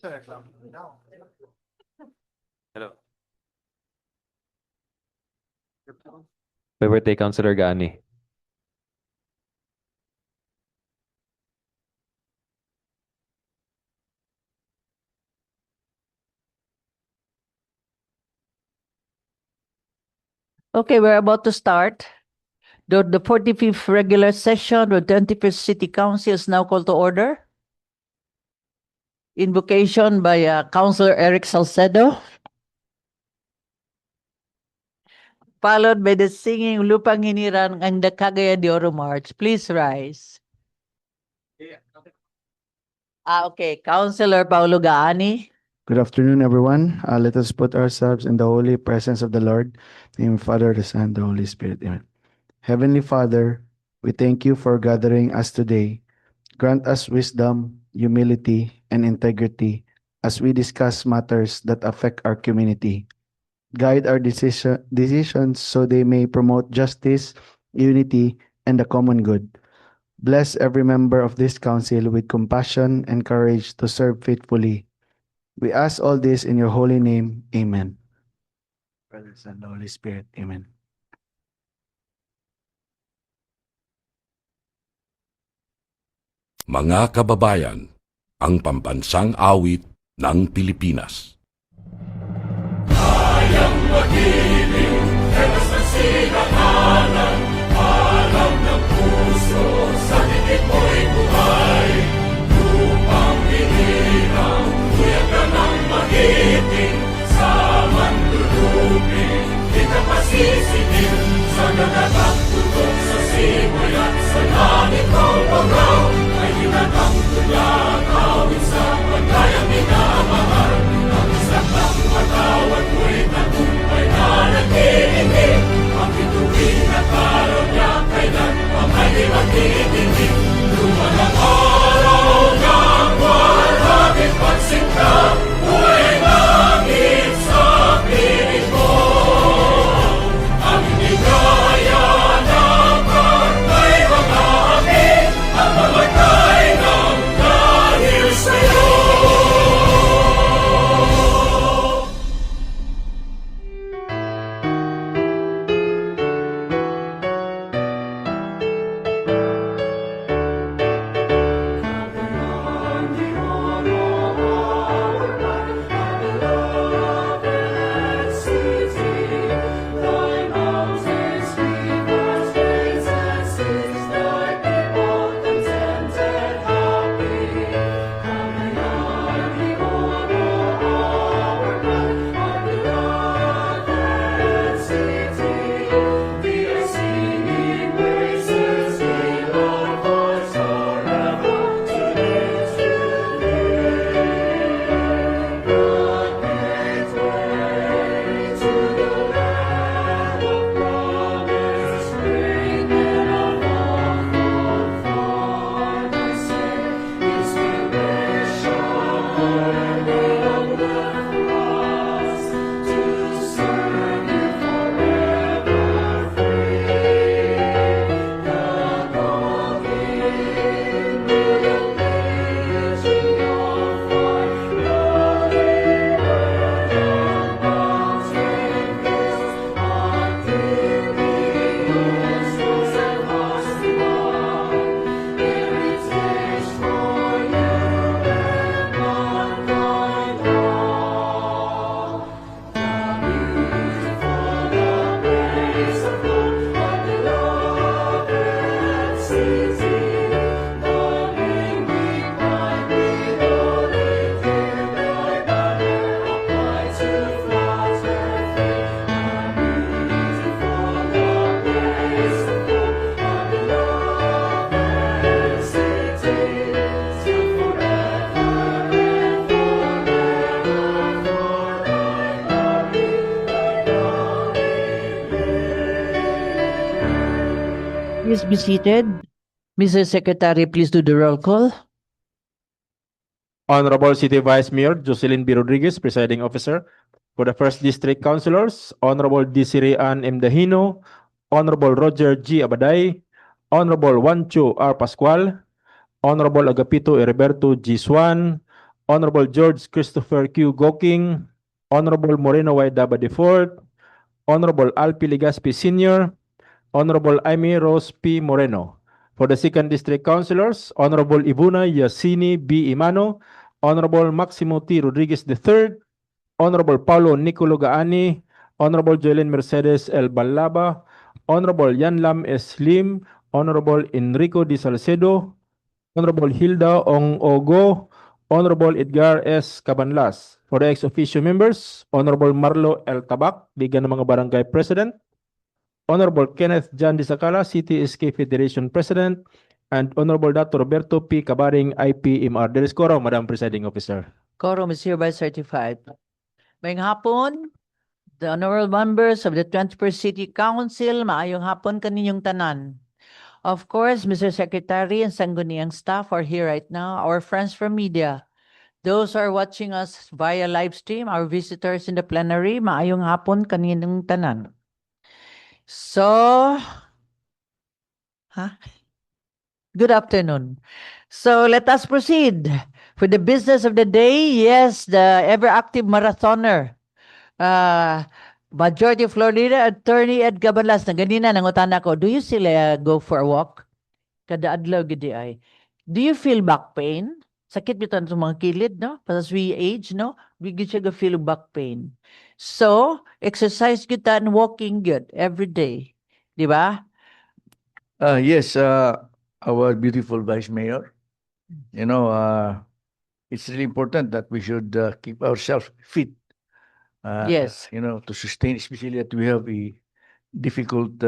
Hello. Happy birthday, Councilor Gani. Okay, we're about to start. The 45th regular session of the 21st City Council is now called to order. Invocation by Councilor Eric Salcedo, followed by the singing Lupang Hinirang and the Cagayan de Oro March. Please rise. Okay, Councilor Paulo Gaani. Good afternoon, everyone. Let us put ourselves in the holy presence of the Lord. In the name of the Father, the Son, and the Holy Spirit. Amen. Heavenly Father, we thank you for gathering us today. Grant us wisdom, humility, and integrity as we discuss matters that affect our community. Guide our decisions so they may promote justice, unity, and the common good. Bless every member of this council with compassion and courage to serve faithfully. We ask all this in your holy name. Amen. Father, Son, and Holy Spirit. Amen. Mga kababayan, ang pambansang awit ng Pilipinas. Please be seated. Mr. Secretary, please do the roll call. Honorable City Vice Mayor Jocelyn B. Rodriguez, Presiding Officer. For the First District Councilors, Honorable Desiree Ann M. Dahino, Honorable Roger G. Abaday, Honorable Juancho R. Pascual, Honorable Agapito Heriberto G. Swan, Honorable George Christopher Q. Goking, Honorable Moreno Y. Daba IV, Honorable Alpi Legaspi Sr., Honorable Amy Rose P. Moreno. For the second district councilors, Honorable Ibuna Yasini B. Imano, Honorable Maximo T. Rodriguez III, Honorable Paulo Nicolo Gaani, Honorable Joelyn Mercedes L. Balaba, Honorable Yanlam S. Lim, Honorable Enrico Di Salcedo, Honorable Hilda Ong Ogo, Honorable Edgar S. Cabanlas. For the ex-officio members, Honorable Marlo L. Tabak, Liga ng mga Barangay President, Honorable Kenneth John Disacala, CTSK Federation President, and Honorable Dr. Roberto P. Cabaring, IPMR. There is quorum, Madam Presiding Officer. Quorum is hereby certified. Mayang hapon, the honorable members of the 21st City Council, maayong hapon kaninyong tanan. Of course, Mr. Secretary and sangguniang staff are here right now, our friends from media. Those who are watching us via live stream, our visitors in the plenary, maayong hapon kaninyong tanan. So, good afternoon. So let us proceed for the business of the day. Yes, the ever-active marathoner, Majority Florida Attorney Ed Cabanlas, na ganina nangutan ako, do you still go for a walk? Kada adlaw gidi ay. Do you feel back pain? Sakit bitan sa mga kilid, no? As we age, no? We get siya feel back pain. So, exercise kita and walking good every day. Di ba? Yes, our beautiful Vice Mayor. You know, it's really important that we should keep ourselves fit. Yes. You know, to sustain, especially that we have a difficult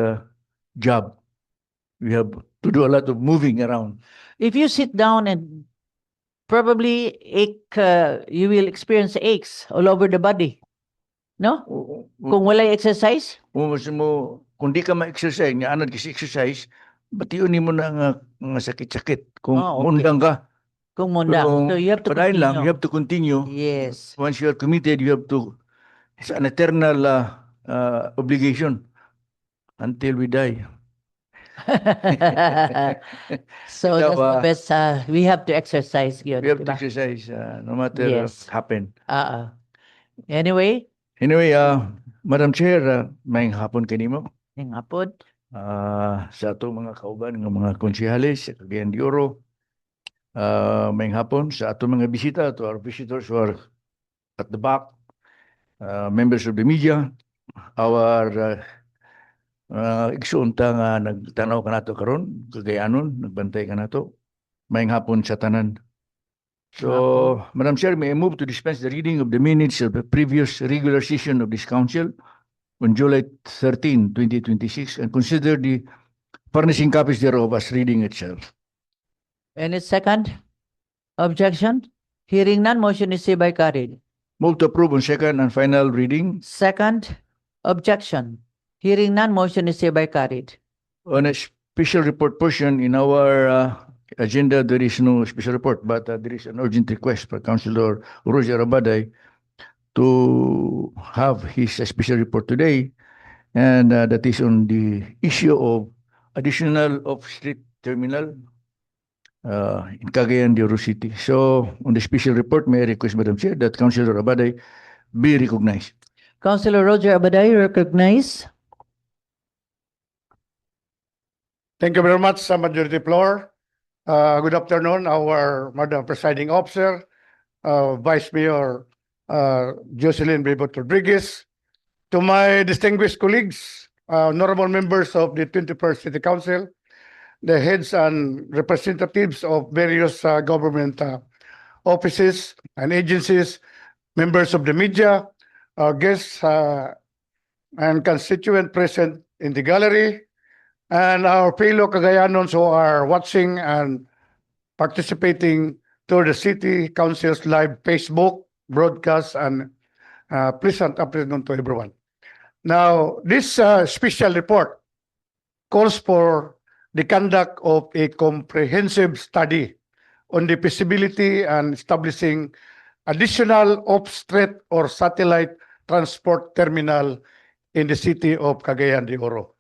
job. We have to do a lot of moving around. If you sit down and probably you will experience aches all over the body. No? Kung wala exercise? Kung di ka ma-exercise, nga anad kasi exercise, batiun mo na nga sakit-sakit. Kung Okay. mundang ka. Kung munda. So you have to Padayon lang, continue. you have to continue. Yes. Once you are committed, you have to, it's an eternal obligation until we die. So So, that's the best. We have to exercise yun. We have to diba? exercise no matter Yes. what happen. Anyway, Anyway, Madam Chair, may hapon kanimo. yung hapon. Sa ato mga kauban ng mga konsyales sa Cagayan de Oro, may hapon sa ato mga bisita, to our visitors who are at the back, members of the media, our igsuunta nga nagtanaw ka nato karon, Cagayanon, nagbantay ka nato. May hapon sa tanan. So, Madam Chair, may I move to dispense the reading of the minutes of the previous regular session of this council on July 13, 2026, and consider the furnishing copies thereof as reading itself. Any second objection? Hearing none, motion is hereby carried. Move to approve on second and final reading. Second objection. Hearing none, motion is hereby carried. On a special report portion in our agenda, there is no special report, but there is an urgent request for Councilor Roger Abaday to have his special report today, and that is on the issue of additional off-street terminal in Cagayan de Oro City. So, on the special report, may I request, Madam Chair, that Councilor Abaday be recognized. Councilor Roger Abaday, recognize. Thank you very much, Majority Floor. Good afternoon, our Madam Presiding Officer, Vice Mayor Jocelyn Bebot Rodriguez, to my distinguished colleagues, honorable members of the 21st City Council, the heads and representatives of various government offices and agencies, members of the media, our guests and constituent present in the gallery, and our fellow Cagayanons who are watching and participating to the City Council's live Facebook broadcast, and pleasant afternoon to everyone. Now, this special report calls for the conduct of a comprehensive study on the feasibility and establishing additional off-street or satellite transport terminal in the city of Cagayan de Oro,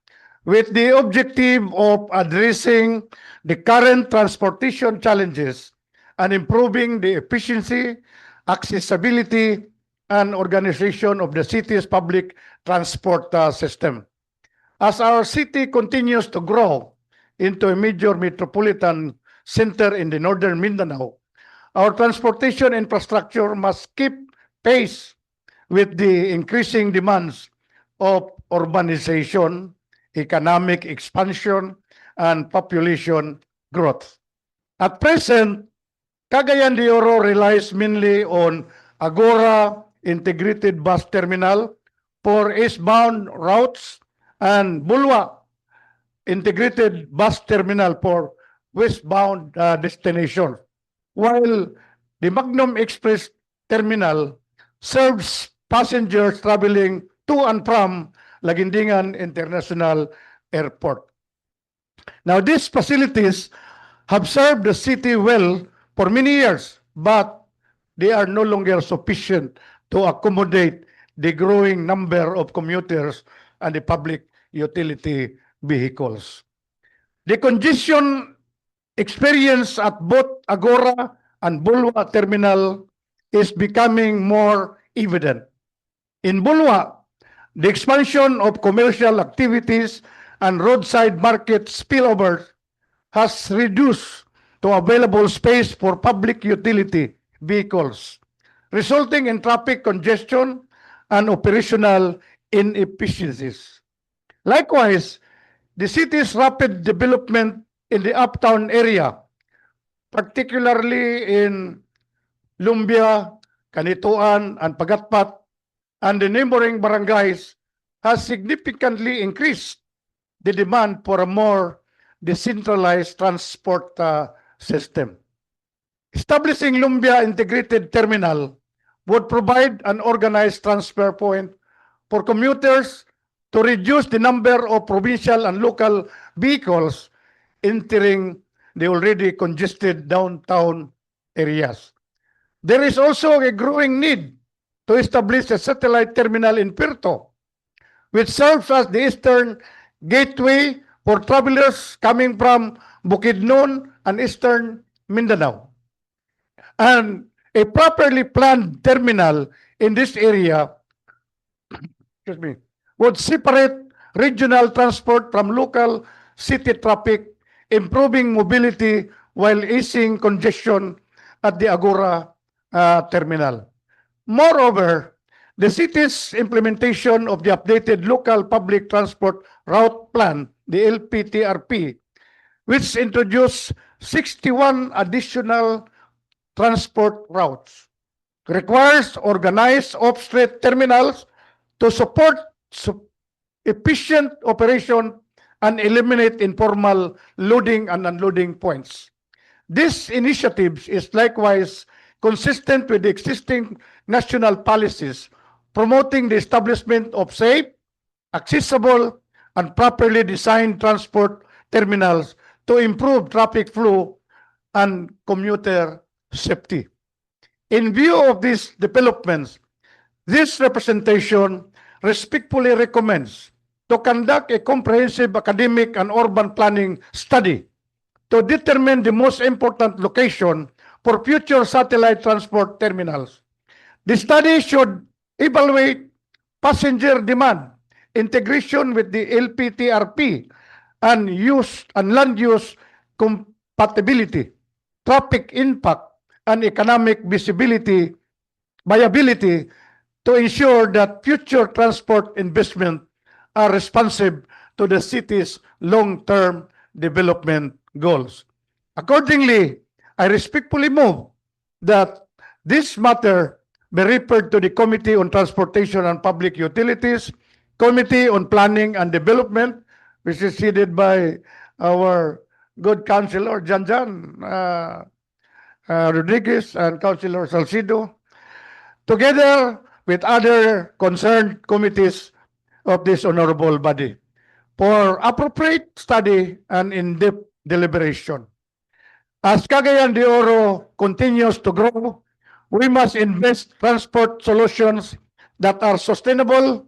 with the objective of addressing the current transportation challenges and improving the efficiency, accessibility, and organization of the city's public transport system. As our city continues to grow into a major metropolitan center in the northern Mindanao, our transportation infrastructure must keep pace with the increasing demands of urbanization, economic expansion, and population growth. At present, Cagayan de Oro relies mainly on Agora Integrated Bus Terminal for eastbound routes and Bulwa Integrated Bus Terminal for westbound destination, while the Magnum Express Terminal serves passengers traveling to and from Laguindingan International Airport. Now, these facilities have served the city well for many years, but they are no longer sufficient to accommodate the growing number of commuters and the public utility vehicles. The congestion experienced at both Agora and Bulwa Terminal is becoming more evident. In Bulwa, the expansion of commercial activities and roadside market spillovers has reduced to available space for public utility vehicles, resulting in traffic congestion and operational inefficiencies. Likewise, the city's rapid development in the uptown area, particularly in Lumbia, Kanituan, and Pagatpat, and the neighboring barangays, has significantly increased the demand for a more decentralized transport system. Establishing Lumbia Integrated Terminal would provide an organized transfer point for commuters to reduce the number of provincial and local vehicles entering the already congested downtown areas. There is also a growing need to establish a satellite terminal in Puerto, which serves as the eastern gateway for travelers coming from Bukidnon and eastern Mindanao. And a properly planned terminal in this area would separate regional transport from local city traffic, improving mobility while easing congestion at the Agora terminal. Moreover, the city's implementation of the updated local public transport route plan, the LPTRP, which introduced 61 additional transport routes, requires organized off-street terminals to support efficient operation and eliminate informal loading and unloading points. This initiative is likewise consistent with the existing national policies promoting the establishment of safe, accessible, and properly designed transport terminals to improve traffic flow and commuter safety. In view of these developments, this representation respectfully recommends to conduct a comprehensive academic and urban planning study to determine the most important location for future satellite transport terminals. The study should evaluate passenger demand, integration with the LPTRP, and land use compatibility, traffic impact, and economic viability to ensure that future transport investment are responsive to the city's long-term development goals. Accordingly, I respectfully move that this matter be referred to the Committee on Transportation and Public Utilities, Committee on Planning and Development, which is headed by our good Councilor Janjan Rodriguez and Councilor Salcido, together with other concerned committees of this honorable body, for appropriate study and in-depth deliberation. As Cagayan de Oro continues to grow, we must invest transport solutions that are sustainable,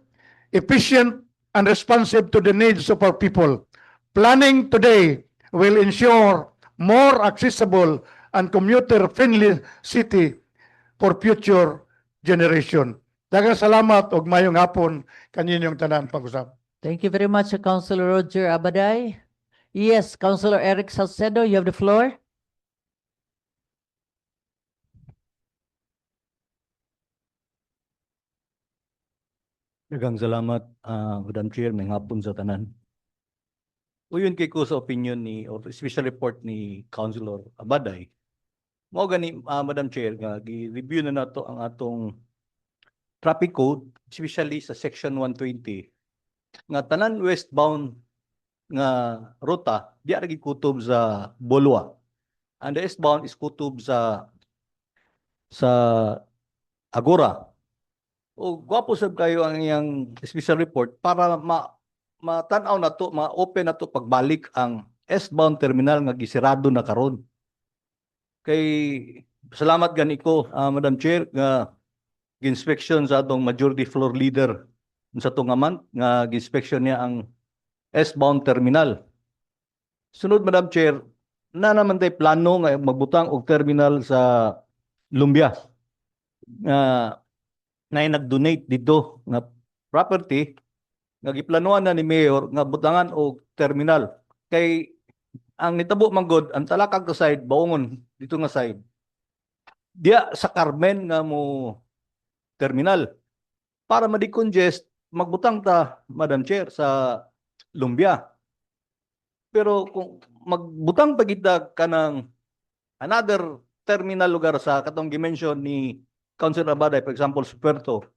efficient, and responsive to the needs of our people. Planning today will ensure more accessible and commuter-friendly city for future generation. Daghang salamat og mayong hapon kaninyong tanan pag-usap. Thank you very much, Councilor Roger Abaday. Yes, Councilor Eric Salcedo, you have the floor. Daghang salamat, Madam Chair, may hapon sa tanan. Uyon kay ko sa opinion ni or special report ni Councilor Abaday. Mao gani, Madam Chair, nga gi-review na nato ang atong traffic code, especially sa section 120 nga tanan westbound nga ruta di ra kutob sa Bolua. And the eastbound is kutob sa Agora. O gwapo sab kayo ang iyang special report para matanaw na to, ma-open na to pagbalik ang eastbound terminal nga gisirado na karon. Kay salamat gani ko, Madam Chair, nga ginspection sa atong majority floor leader sa tungaman nga ginspection niya ang eastbound terminal. Sunod, Madam Chair, na naman tayo plano nga magbutang og terminal sa Lumbia. Na nag-donate dito nga property nga giplanuhan na ni Mayor nga butangan og terminal. Kay ang nitabo manggod ang talakag ka side baungon dito nga side. Diya sa Carmen nga mo terminal para ma-decongest magbutang ta, Madam Chair, sa Lumbia. Pero kung magbutang pa kita kanang another terminal lugar sa katong gimension ni Councilor Abaday, for example, sa Puerto,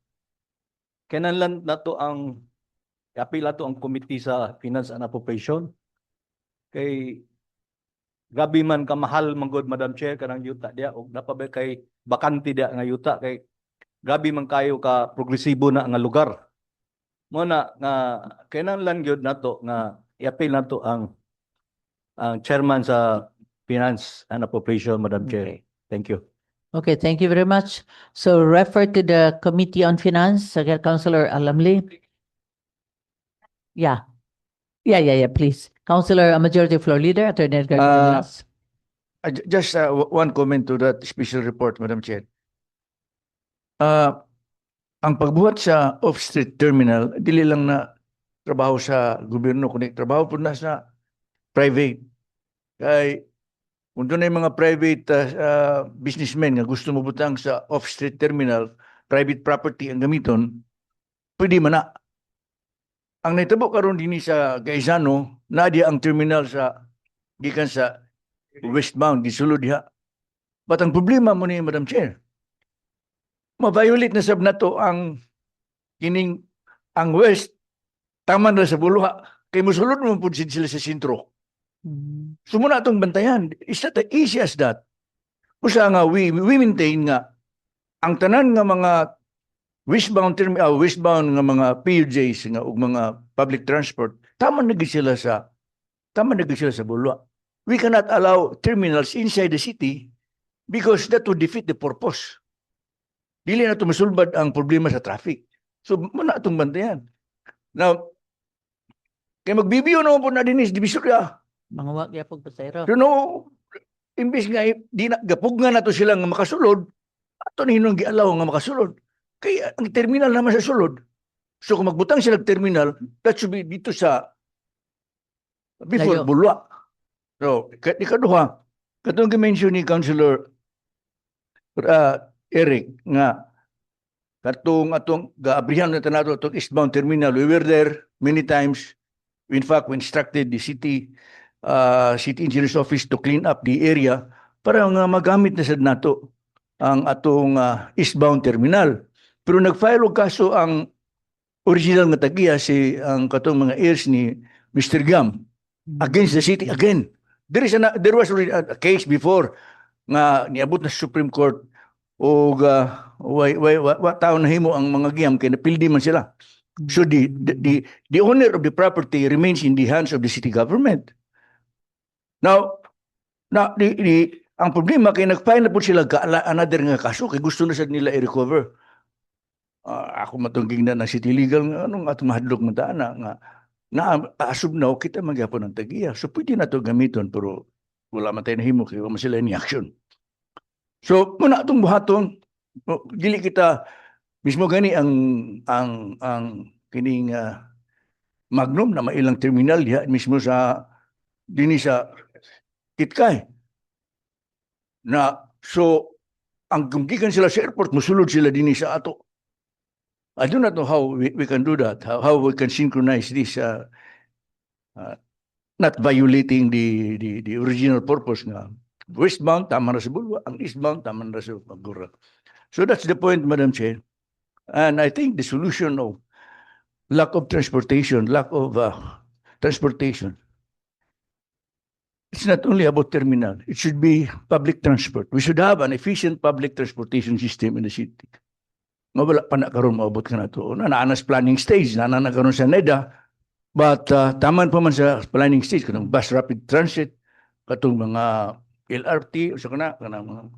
kinahanglan na to ang apila to ang committee sa Finance and Appropriation. Kay gabi man kamahal manggod, Madam Chair, kanang yuta dia og napabay kay bakante dia nga yuta kay gabi man kayo ka progresibo na nga lugar. Mo na nga kinahanglan gyud nato nga i-appeal nato ang chairman sa Finance and Appropriation, Madam Chair. Thank you. Okay, thank you very much. So refer to the Committee on Finance, Councilor Alamli. Yeah. Yeah, please. Councilor, Majority Floor Leader, Attorney Edgar Gonzalez. Just one comment to that special report, Madam Chair. Ang pagbuhat sa off-street terminal, dili lang na trabaho sa gobyerno, kundi trabaho po na sa private. Kay kung doon ay mga private businessmen nga gusto mo butang sa off-street terminal, private property ang gamiton, pwede man na. Ang naitabo karon dinhi sa Gaisano, nadia ang terminal sa gikan sa westbound gisulod diha. But ang problema mo ni Madam Chair, ma-violate na sab nato ang kining ang west taman ra sa Buluha kay mosulod mo pud sila sa sentro. So muna itong bantayan. It's not as easy as that. Usa nga we maintain nga ang tanan nga mga westbound nga mga PUJs nga ug mga public transport tama na gid sila sa Bulwa. We cannot allow terminals inside the city because that would defeat the purpose. Dili na to masulbad ang problema sa traffic. So muna itong bantayan. Now, kay magbibiyo naman po na dinis Divisoria. Mga wag yapog pasayro. You know, imbis nga di na gapug nga nato sila nga makasulod, ato ni hinong gialaw nga makasulod. Kay ang terminal naman sa sulod. So kung magbutang sila terminal, that should be dito sa before Layo. Bulwa. So, ikaduha, katong gi-mention ni Councilor Eric nga katong atong gaabrihan na tanato atong eastbound terminal, we were there many times. In fact, we instructed the city engineer's office to clean up the area para nga magamit na sad nato ang atong eastbound terminal. Pero nag-file og kaso ang original nga tagiya ang katong mga heirs ni Mr. Gam against the city again. There was already a case before nga niabot na sa Supreme Court og wa taon na himo ang mga Gam kay napildi man sila. So the owner of the property remains in the hands of the city government. Now, ang problema kay nag-file na po sila another nga kaso kay gusto na sad nila i-recover. Ako matungging na ng city legal nga anong atong mahadlok man ta nga asub na kita magyapon ng tagiya. So pwede na to gamiton pero wala man tayo nahimo kay wala man sila ni action. So muna itong buhaton, dili kita mismo gani ang kining Magnum na mailang terminal diha mismo sa dinhi sa Kitkay. So ang gumgikan sila sa airport, musulod sila dinhi sa ato. I do not know how we can do that, how we can synchronize this, not violating the original purpose nga westbound, tama na sa Bulwa, ang eastbound, tama na sa Magura. So that's the point, Madam Chair. And I think the solution of lack of transportation, it's not only about terminal. It should be public transport. We should have an efficient public transportation system in the city. Nga wala pa na karon maabot ka na to. Naanas planning stage, na karon sa NEDA. But taman pa man sa planning stage, kanang bus rapid transit, katong mga LRT, o sa kanang mga,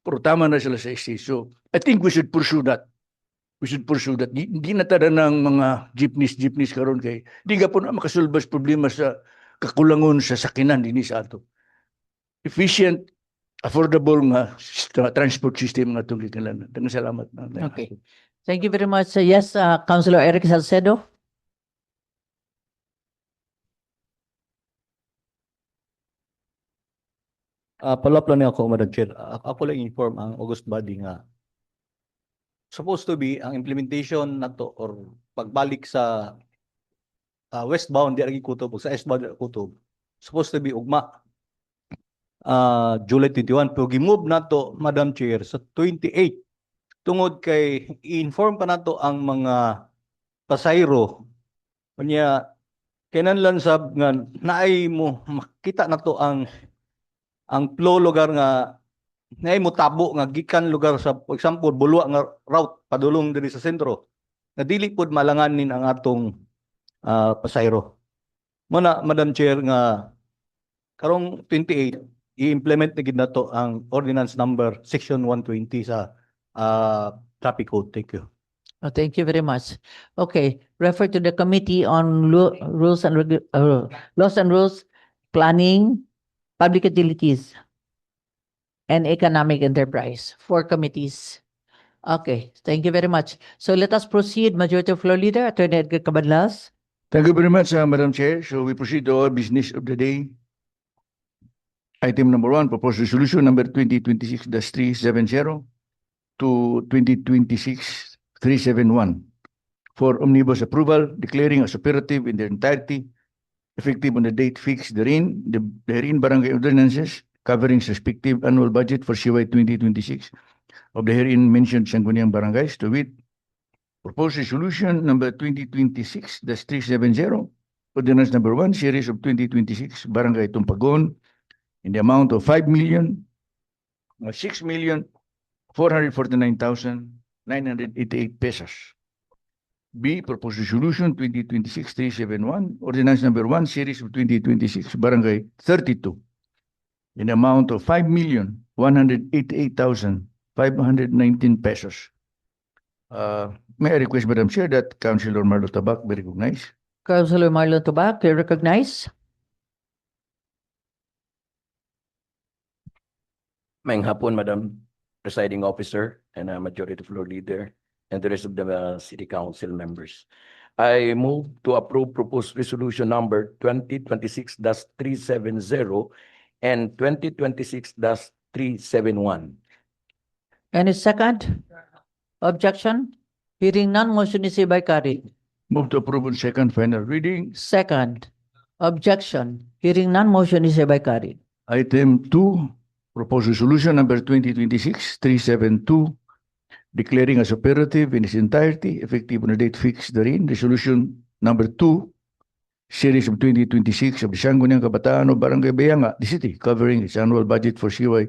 pero tama na sila sa stage. So I think we should pursue that. Hindi na tada ng mga jeepneys karon kay di ka po na makasulbas problema sa kakulangon sa sakinan dinhi sa ato. Efficient, affordable nga transport system nga itong kailangan. Daghang salamat. Okay. Thank you very much. Yes, Councilor Eric Salcedo. Follow-up lang ako, Madam Chair. Ako lang inform ang August body nga supposed to be ang implementation na to or pagbalik sa westbound di lagi kutob sa eastbound di kutob supposed to be ugma July 21 pero gi-move na to, Madam Chair, sa 28 tungod kay i-inform pa nato ang mga pasayro kanya kinahanglan sab nga naay mo makita na to ang flow lugar nga nay mo tabo nga gikan lugar sa for example Bulwa nga route padulong diri sa sentro nga dili pud malanganin ang atong pasayro. Muna, Madam Chair, nga karong 28 i-implement na gid nato ang ordinance number section 120 sa traffic code. Thank you. Oh, thank you very much. Okay, refer to the Committee on Laws and Rules, Planning, Public Utilities, and Economic Enterprise. 4 committees. Okay, thank you very much. So let us proceed. Majority Floor Leader, Attorney Edgar Cabadlas. Thank you very much, Madam Chair. So we proceed to our business of the day. Item number 1, proposed resolution number 2026-370 to 2026-371 for omnibus approval, declaring as operative in their entirety, effective on the date fixed therein, therein barangay ordinances covering respective annual budget for CY 2026 of the herein mentioned Sangguniang barangays, to wit, proposed resolution number 2026-370, ordinance number 1, series of 2026, Barangay Tumpagon, in the amount of 6,449,988 pesos. B, proposed resolution 2026-371, ordinance number 1, series of 2026, Barangay 32, in the amount of 5,188,519 pesos. May I request, Madam Chair, that Councilor Marlo Tabac be recognized? Councilor Marlon Tobac, do you recognize? Maayong hapon, Madam Presiding Officer and Majority Floor Leader and the rest of the City Council members. I move to approve proposed resolution number 2026-370 and 2026-371. Any second? Objection? Hearing none, motion is hereby carried. Move to approve on second final reading. Second, objection. Hearing none, motion is hereby carried. Item 2, proposed resolution number 2026-372, declaring as operative in its entirety, effective on the date fixed therein, resolution number 2, series of 2026 of the Sangguniang Kabataan of Barangay Bayanga, the city, covering its annual budget for CY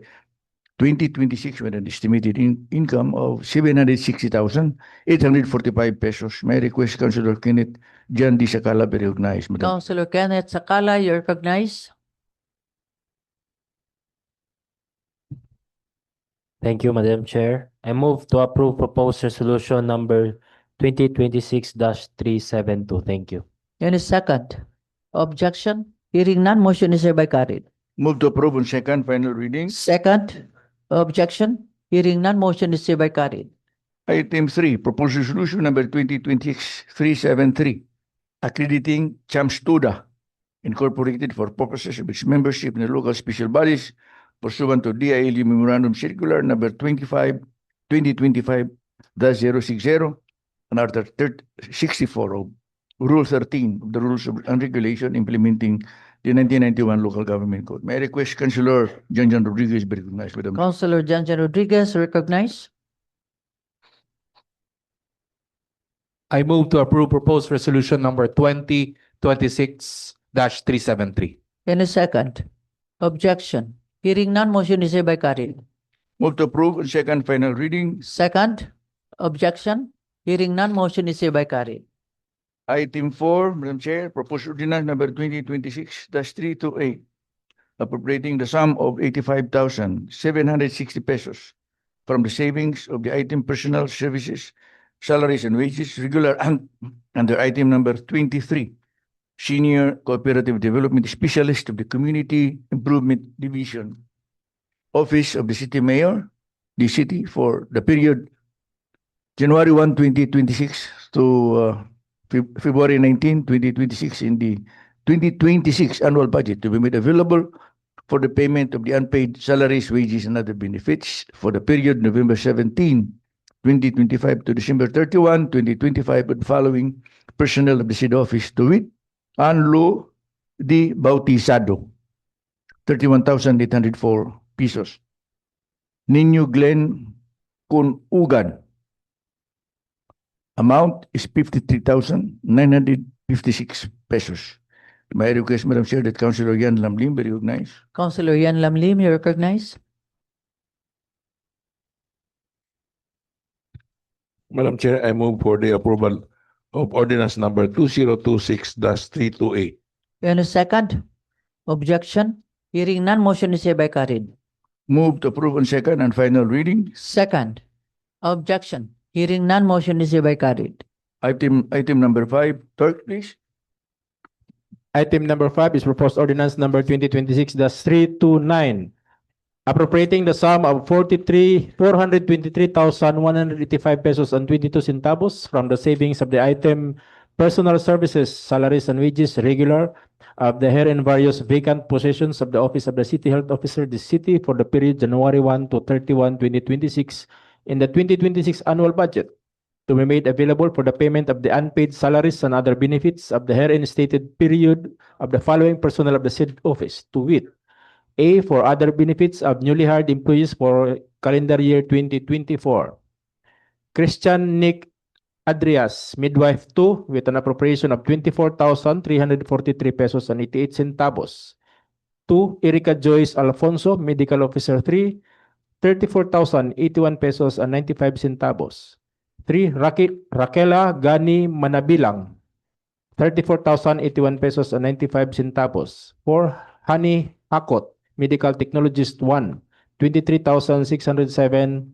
2026 with an estimated income of 760,845 pesos. May I request Councilor Kenneth Jan D. Sakala be recognized, Madam. Councilor Kenneth Sakala, you recognize? Thank you, Madam Chair. I move to approve proposed resolution number 2026-372. Thank you. Any second? Objection? Hearing none, motion is hereby carried. Move to approve on second final reading. Second, Objection? Hearing none, motion is hereby carried. Item 3, proposed resolution number 2026-373, accrediting Chamstuda Incorporated for purposes of its membership in the local special bodies pursuant to DILU Memorandum Circular number 2025-060 and Article 64 of Rule 13 of the Rules and Regulation implementing the 1991 Local Government Code. May I request Councilor Janjan Rodriguez be recognized, Madam. Councilor Janjan Rodriguez, recognized. I move to approve proposed resolution number 2026-373. In a second. Objection? Hearing none, motion is hereby carried. Move to approve on second final reading. Second. Objection? Hearing none, motion is hereby carried. Item 4, Madam Chair, proposed ordinance number 2026-328, appropriating the sum of 85,760 pesos from the savings of the item personal services, salaries and wages, regular and under item number 23, Senior Cooperative Development Specialist of the Community Improvement Division, Office of the City Mayor, the city for the period January 1, 2026 to February 19, 2026 in the 2026 annual budget to be made available for the payment of the unpaid salaries, wages, and other benefits for the period November 17, 2025 to December 31, 2025 with following personnel of the city office to wit, Anlo Di Bautizado, 31,804 pesos. Nino Glenn Kunugan, amount is 53,956 pesos. May I request, Madam Chair, that Councilor Yan Lamlim be recognized. Councilor Yan Lamlim, you recognize. Madam Chair, I move for the approval of ordinance number 2026-328. In a second. Objection? Hearing none, motion is hereby carried. Move to approve on second and final reading. Second. Objection? Hearing none, motion is hereby carried. Item number 5, clerk, please. Item number 5 is proposed ordinance number 2026-329, appropriating the sum of 423,185 pesos and 22 centavos from the savings of the item personal services, salaries and wages regular of the here and various vacant positions of the office of the city health officer, the city for the period January 1 to 31, 2026 in the 2026 annual budget to be made available for the payment of the unpaid salaries and other benefits of the herein stated period of the following personnel of the said office, to wit, A, for other benefits of newly hired employees for calendar year 2024. Christian Nick Adrias, midwife 2, with an appropriation of 24,343 pesos and 88 centavos. 2, Erica Joyce Alfonso, medical officer 3, 34,081 pesos and 95 centavos. 3, Raquela Gani Manabilang, 34,081 pesos and 95 centavos. 4, Hani Akot, medical technologist 1, 23,607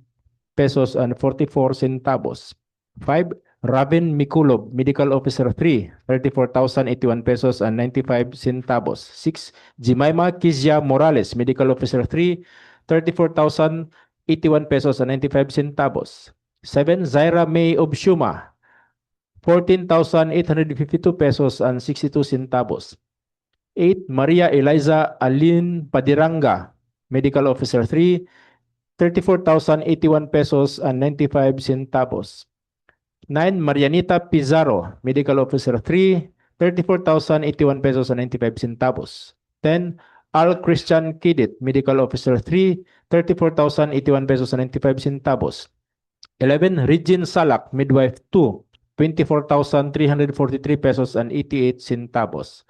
pesos and 44 centavos. 5, Rabin Mikulov, medical officer 3, 34,081 pesos and 95 centavos. 6, Jimaima Kizia Morales, medical officer 3, 34,081 pesos and 95 centavos. 7, Zaira May Obshuma, 14,852 pesos and 62 centavos. 8, Maria Eliza Alin Padiranga, medical officer 3, 34,081 pesos and 95 centavos. 9, Marianita Pizarro, medical officer 3, 34,081 pesos and 95 centavos. 10, Al Christian Kidit, medical officer 3, 34,081 pesos and 95 centavos. 11, Regine Salak, midwife 2, 24,343 pesos and 88 centavos.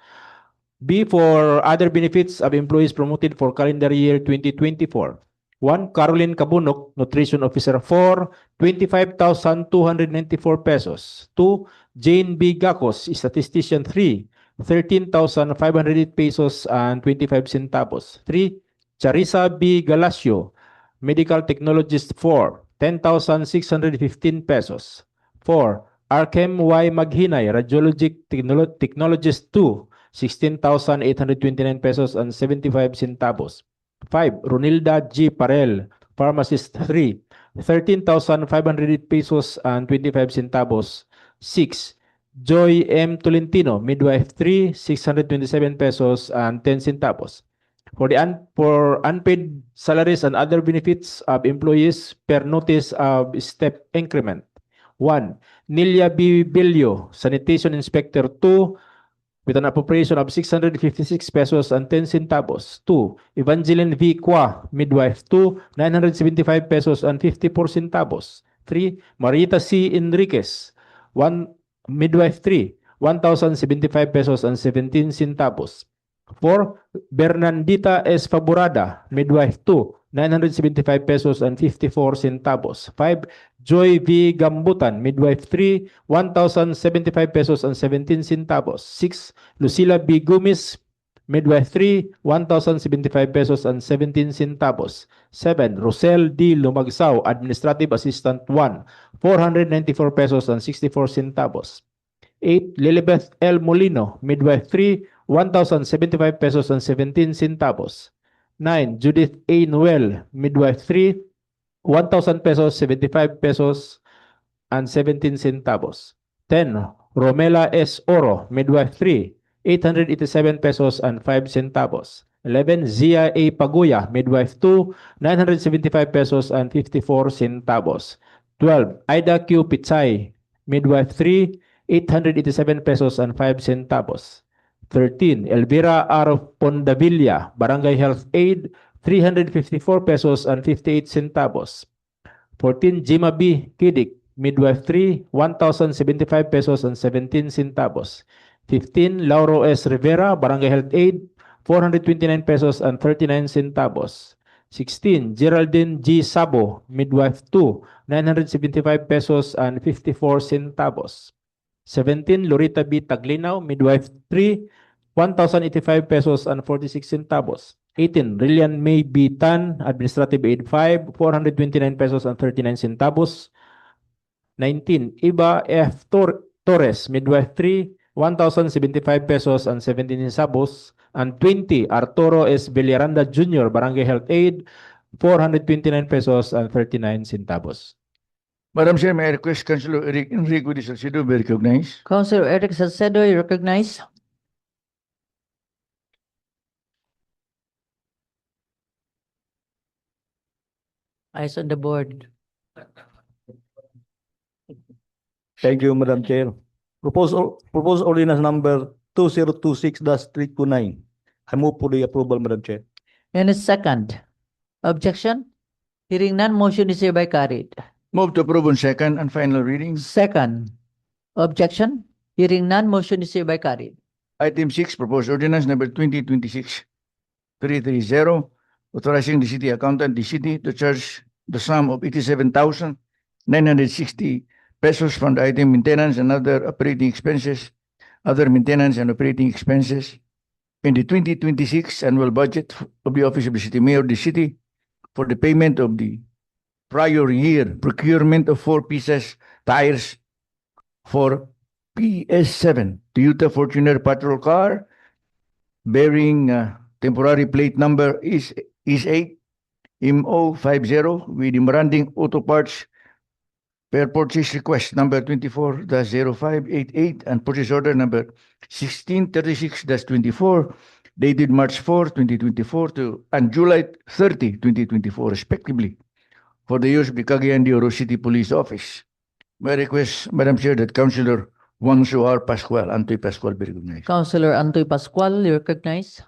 B, for other benefits of employees promoted for calendar year 2024. 1, Caroline Kabunok, nutrition officer 4, 25,294 pesos. 2, Jane B. Gacos, statistician 3, 13,508 pesos and 25 centavos. 3, Charissa B. Galacio, medical technologist 4, 10,615 pesos. 4, Arkem Y. Maghinay, radiologic technologist 2, 16,829 pesos and 75 centavos. 5, Ronilda G. Parel, Pharmacist 3, 13,500 pesos and 25 centavos. 6. Joy M. Tolentino, midwife 3, 627 pesos and 10 centavos. For unpaid salaries and other benefits of employees per notice of step increment. 1. Nilia B. Bilio, Sanitation Inspector 2, with an appropriation of 656 pesos and 10 centavos. 2. Evangeline V. Qua, midwife 2, 975 pesos and 54 centavos. 3. Marita C. Enriquez, 1, midwife 3, 1,075 pesos and 17 centavos. 4. Bernandita S. Faborada, midwife 2, 975 pesos and 54 centavos. 5. Joy V. Gambutan, midwife 3, 1,075 pesos and 17 centavos. 6. Lucila B. Gumis, midwife 3, 1,075 pesos and 17 centavos. 7. Rosel D. Lumagsaw, administrative assistant 1, 494 pesos and 64 centavos. 8. Lilibeth L. Molino, midwife 3, 1,075 pesos and 17 centavos. 9. Judith A. Noel, midwife 3, 1,000 pesos, 75 pesos and 17 centavos. 10. Romela S. Oro, midwife 3, 887 pesos and 5 centavos. 11. Zia A. Paguya, midwife 2, 975 pesos and 54 centavos. 12. Ida Q. Pichay, midwife 3, 887 pesos and 5 centavos. 13. Elvira R. Pondavilla, Barangay Health Aid, 354 pesos and 58 centavos. 14. Jima B. Kidik, midwife 3, 1,075 pesos and 17 centavos. 15. Lauro S. Rivera, Barangay Health Aid, 429 pesos and 39 centavos. 16. Geraldine G. Sabo, midwife 2, 975 pesos and 54 centavos. 17. Lorita B. Taglinaw, midwife 3, 1,085 pesos and 46 centavos. 18. Rillian May B. Tan, administrative aid 5, 429 pesos and 39 centavos. 19. Iba F. Torres, midwife 3, 1,075 pesos and 17 centavos. And 20. Arturo S. Villaranda Jr., Barangay Health Aid, 429 pesos and 39 centavos. Madam Chair, may I request Councilor Eric Enrico de Salcedo be recognized? Councilor Eric Salcedo, you recognize? Eyes on the board. Thank you, Madam Chair. Proposed ordinance number 2026-329. I move for the approval, Madam Chair. And a second. Objection? Hearing none, motion is hereby carried. Move to approve on second and final readings. Second. Objection? Hearing none, motion is hereby carried. Item 6, proposed ordinance number 2026-330, authorizing the city accountant, the city, to charge the sum of 87,960 pesos from the item maintenance and other operating expenses, other maintenance and operating expenses in the 2026 annual budget of the Office of the City Mayor of the city for the payment of the prior year procurement of 4 pieces tires for PS7 Toyota Fortuner patrol car bearing temporary plate number is 8 MO50 with Imranding Auto Parts per purchase request number 24-0588 and purchase order number 1636-24 dated March 4, 2024 and July 30, 2024 respectively for the use of the Cagayan de Oro City Police Office. May I request, Madam Chair, that Councilor Juan Suar Pascual, Antoy Pascual be recognized. Councilor Antoy Pascual, you recognize?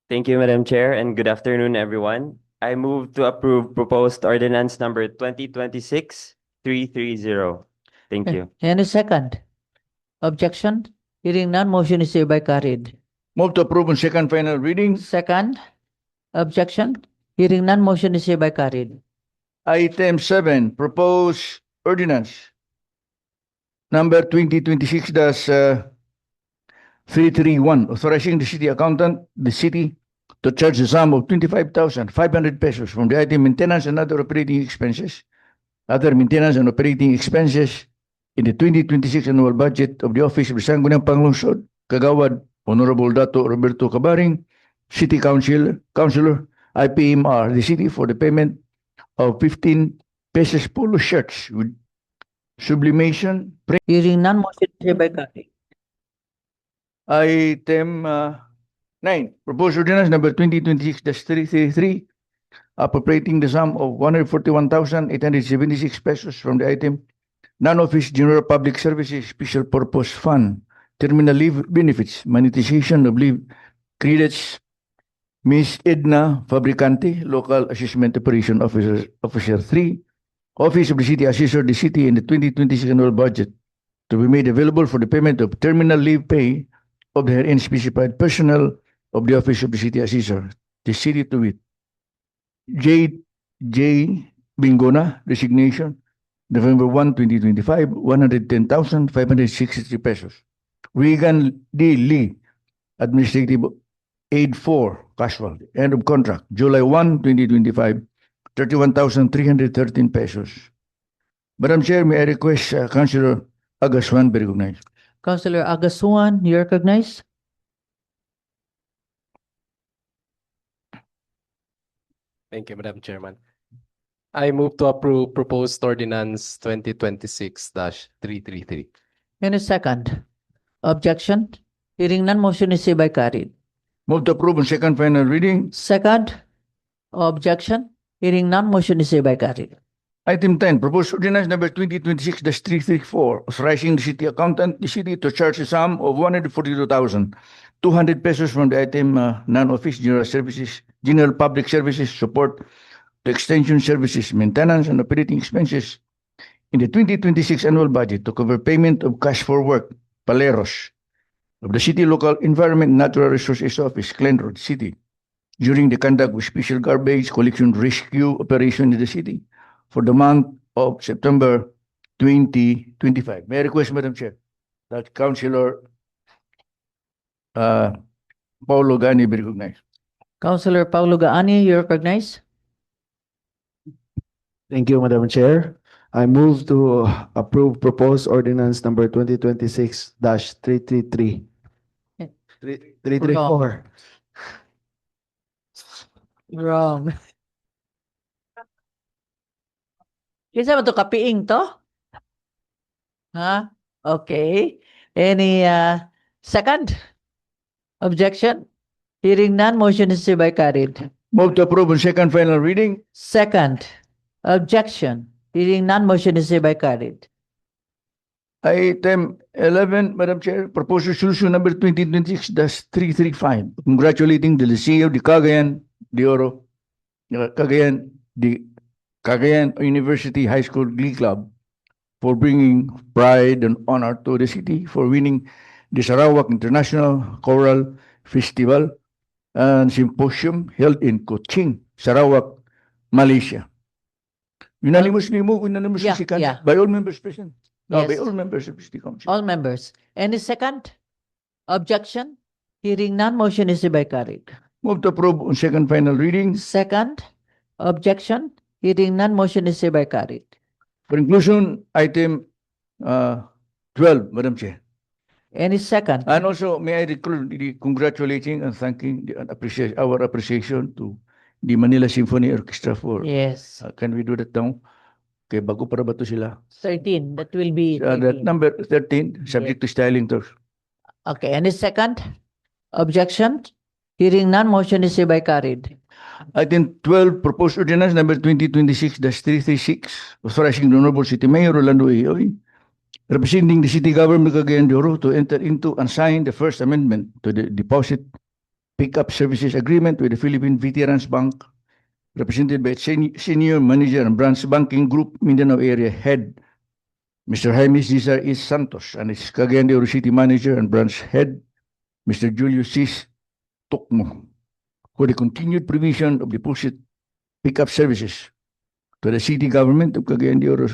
Thank you, Madam Chair, and good afternoon, everyone. I move to approve proposed ordinance number 2026-330. Thank you. And a second. Objection? Hearing none, motion is hereby carried. Move to approve on second final reading. Second. Objection? Hearing none, motion is hereby carried. Item 7, proposed ordinance number 2026-331, authorizing the city accountant, the city, to charge the sum of 25,500 pesos from the item maintenance and other operating expenses, in the 2026 annual budget of the Office of the Sangguniang Panglungsod, Kagawad Honorable Dato Roberto Cabaring, City Councilor IPMR, the city for the payment of 15 pesos polo shirts with sublimation. Hearing none, motion is hereby carried. Item 9, proposed ordinance number 2026-333, appropriating the sum of 141,876 pesos from the item non-office general public services special purpose fund, terminal leave benefits, monetization of leave credits. Ms. Edna Fabricante, Local Assessment Operation Officer 3, Office of the City Assessor, the City in the 2026 annual budget to be made available for the payment of terminal leave pay of the herein specified personnel of the Office of the City Assessor, the City to wit. J. Bingona, resignation, November 1, 2025, 110,563 pesos. Regan D. Lee, Administrative Aid 4, casual, end of contract, July 1, 2025, 31,313 pesos. Madam Chair, may I request Councilor Agaswan be recognized. Councilor Agasuan, you recognize? Thank you, Madam Chairman. I move to approve proposed ordinance 2026-333. In a second. Objection? Hearing none, motion is hereby carried. Move to approve on second final reading. Second. Objection? Hearing none, motion is hereby carried. Item 10, proposed ordinance number 2026-334, authorizing the city accountant, the city to charge a sum of 142,200 pesos from the item non-office general public services support to extension services, maintenance, and operating expenses in the 2026 annual budget to cover payment of cash for work, paleros, of the City Local Environment and Natural Resources Office, Glen Road City, during the conduct of special garbage collection rescue operation in the city for the month of September 2025. May I request, Madam Chair, that Councilor Paulo Gani be recognized. Councilor Paulo Gaani, you recognize? Thank you, Madam Chair. I move to approve proposed ordinance number 2026-333. 334. Wrong. Kinsa man to kapiing to? Ha? Okay. Any second? Objection? Hearing none, motion is hereby carried. Move to approve on second final reading. Second. Objection? Hearing none, motion is hereby carried. Item 11, Madam Chair, proposed resolution number 2026-335, congratulating the Liceo de Cagayan de Oro, Cagayan University High School Glee Club for bringing pride and honor to the city for winning the Sarawak International Choral Festival and Symposium held in Kuching, Sarawak, Malaysia. Unanimously move, unanimously Yeah, second, yeah. by all members present. No, by Yes. all members of the City Council. All members. Any second? Objection? Hearing none, motion is hereby carried. Move to approve on second final reading. Second. Objection? Hearing none, motion is hereby carried. For inclusion, item 12, Madam Chair. Any second? And also, may I recall the congratulating and thanking and appreciate our appreciation to the Manila Symphony Orchestra for. Yes. Can we do that now? Okay, bago para ba to sila? 13. That will be That 13. number 13, subject to styling to. Okay. Any second? Objection? Hearing none, motion is hereby carried. Item 12, proposed ordinance number 2026-336, authorizing the Honorable City Mayor Rolando Ioy, representing the city government of Cagayan de Oro to enter into and sign the first amendment to the deposit pickup services agreement with the Philippine Veterans Bank, represented by its senior manager and branch banking group Mindanao area head, Mr. Jaime Cesar E. Santos, and its Cagayan de Oro City manager and branch head, Mr. Julio Cis Tokmo, for the continued provision of deposit pickup services to the city government of Cagayan de Oro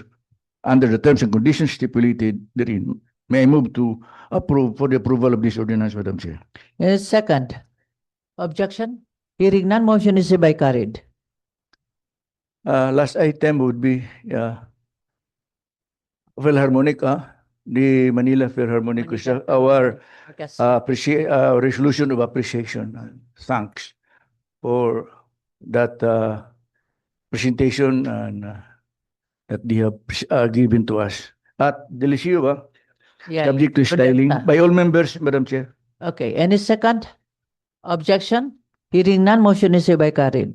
under the terms and conditions stipulated therein. May I move to approve for the approval of this ordinance, Madam Chair? Any second? Objection? Hearing none, motion is hereby carried. Last item would be Philharmonic the Manila Philharmonic Orchestra, our resolution of appreciation and thanks for that presentation and that they have given to us. At Delisio ba? Yeah, Subject to styling Odetta. by all members, Madam Chair. Okay, any second? Objection? Hearing none, motion is hereby carried.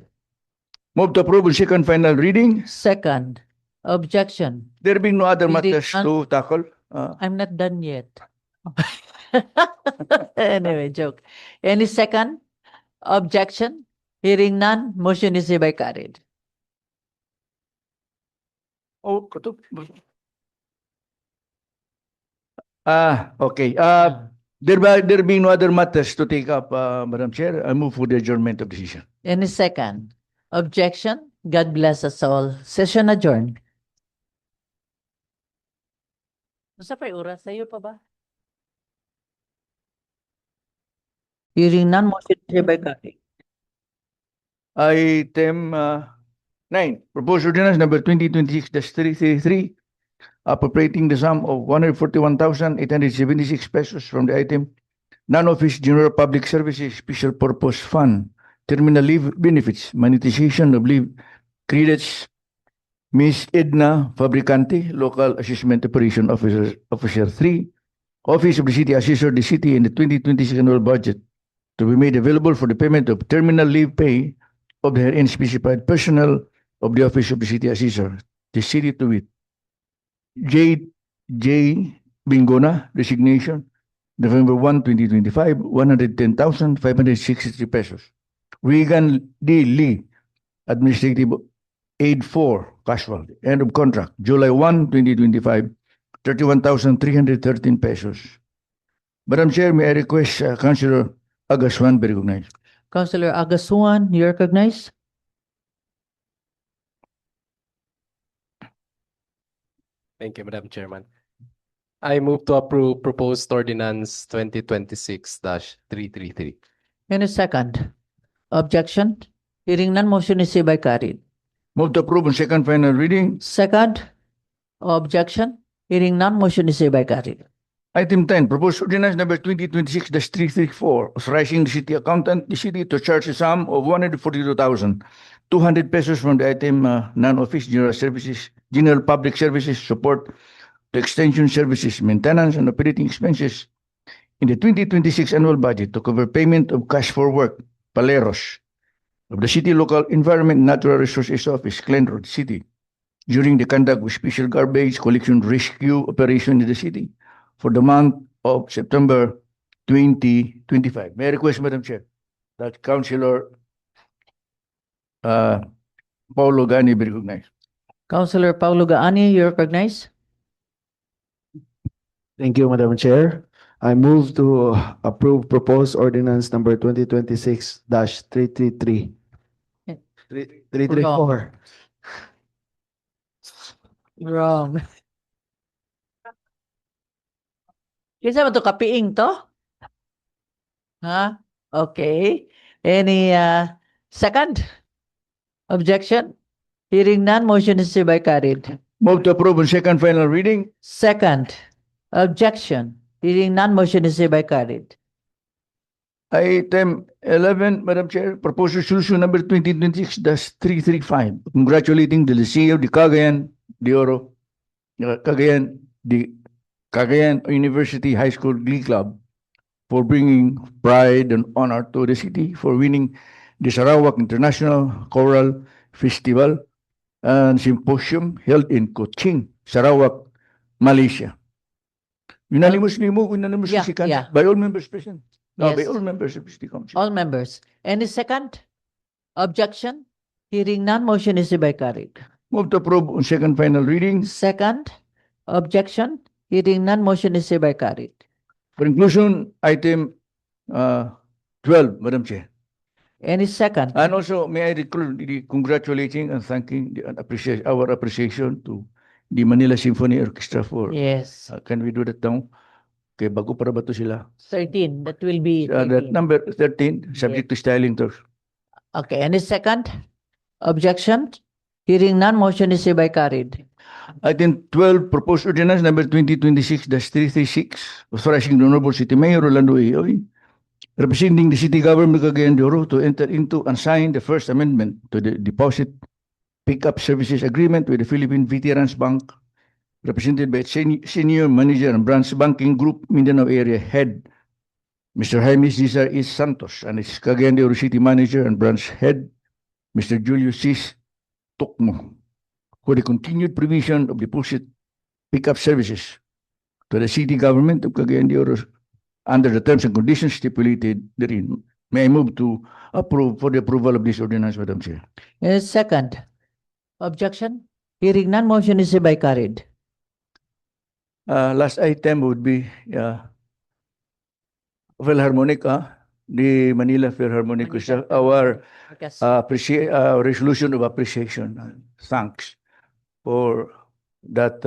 Move to approve on second final reading. Second, objection. There being no other Reading matters none. to tackle. I'm not done yet. Anyway, joke. Any second? Objection? Hearing none, motion is hereby carried. Oh, kato. Okay. There being no other matters to take up, Madam Chair, I move for the adjournment of decision. Any second? Objection? God bless us all. Session adjourned. Nasa pa yung oras? Sa'yo pa ba? Hearing none, motion is hereby carried. Item 9, proposed ordinance number 2026-333, appropriating the sum of 141,876 pesos from the item non-office general public services special purpose fund, terminal leave benefits, monetization of leave credits, Ms. Edna Fabricante, Local Assessment Operation Officer 3, Office of the City Assessor, the City in the 2026 annual budget to be made available for the payment of terminal leave pay of the herein specified personnel of the Office of the City Assessor, the City to wit. J. Bingona, resignation, November 1, 2025, 110,563 pesos. Regan D. Lee, Administrative Aid 4, casual, end of contract, July 1, 2025, 31,313 pesos. Madam Chair, may I request Councilor Agaswan be recognized. Councilor Agasuan, you recognize? Thank you, Madam Chairman. I move to approve proposed ordinance 2026-333. Any second? Objection? Hearing none, motion is hereby carried. Move to approve on second final reading. Second? Objection? Hearing none, motion is hereby carried. Item 10, proposed ordinance number 2026-334, authorizing the city accountant, the city to charge a sum of 142,200 pesos from the item non-office general public services support to extension services, maintenance, and operating expenses in the 2026 annual budget to cover payment of cash for work, paleros, of the City Local Environment and Natural Resources Office, Glen Road City, during the conduct of special garbage collection rescue operation in the city for the month of September 2025. May I request, Madam Chair, that Councilor Paulo Gani be recognized. Councilor Paulo Gaani, you recognize? Thank you, Madam Chair. I move to approve proposed ordinance number 2026-333. 334. Wrong. Kisa ba to kapiing to? Ha? Okay. Any second? Objection? Hearing none, motion is hereby carried. Move to approve on second final reading. Second? Objection? Hearing none, motion is hereby carried. Item 11, Madam Chair, proposed resolution number 2026-335, congratulating the Liceo de Cagayan de Oro, Cagayan University High School Glee Club for bringing pride and honor to the city for winning the Sarawak International Choral Festival and Symposium held in Kuching, Sarawak, Malaysia. Unanimously moved, unanimously Yeah, seconded yeah. by all members present. Yes. By all members of the City Council. All members. Any second? Objection? Hearing none, motion is hereby carried. Move to approve on second final reading. Second? Objection? Hearing none, motion is hereby carried. For inclusion, item 12, Madam Chair. Any second? And also, may I recall the congratulating and thanking the our appreciation to the Manila Symphony Orchestra for. Yes. Can we do that now? Okay, bago para ba to sila? 13. That will be That 13. number 13, subject to styling terms. Okay. Any second? Objection? Hearing none, motion is hereby carried. Item 12, proposed ordinance number 2026-336, authorizing the Honorable City Mayor Rolando Ioy, representing the city government of Cagayan de Oro to enter into and sign the first amendment to the deposit pickup services agreement with the Philippine Veterans Bank, represented by its senior manager and branch banking group Mindanao area head, Mr. Jaime Cesar E. Santos, and its Cagayan de Oro City manager and branch head, Mr. Julio Cis Tokmo, for the continued provision of deposit pickup services to the city government of Cagayan de Oro under the terms and conditions stipulated therein. May I move to approve for the approval of this ordinance, Madam Chair? Second. Objection? Hearing none, motion is hereby carried. Last item would be Philharmonic, the Manila Philharmonic, which is our Yes. resolution of appreciation. Thanks for that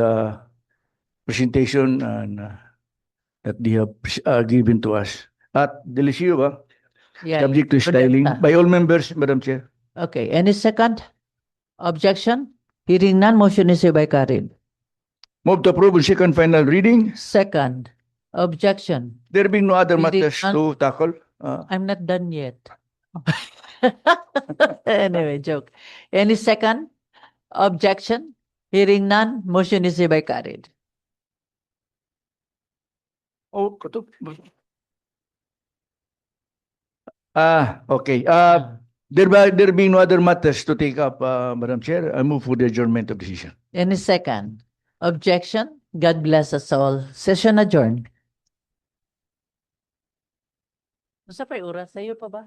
presentation and that they have given to us. At Delisio, Yeah. subject to styling by all members, Madam Chair. Okay, any second? Objection? Hearing none, motion is hereby carried. Move to approve on second final reading. Second. Objection? There being no other Reading matters none. to tackle. I'm not done yet. Anyway, joke. Any second? Objection? Hearing none, motion is hereby carried. Oh, kato. Okay. There being no other matters to take up, Madam Chair, I move for the adjournment of decision. Any second? Objection? God bless us all. Session adjourned. Sa pa oras? Sa'yo pa ba?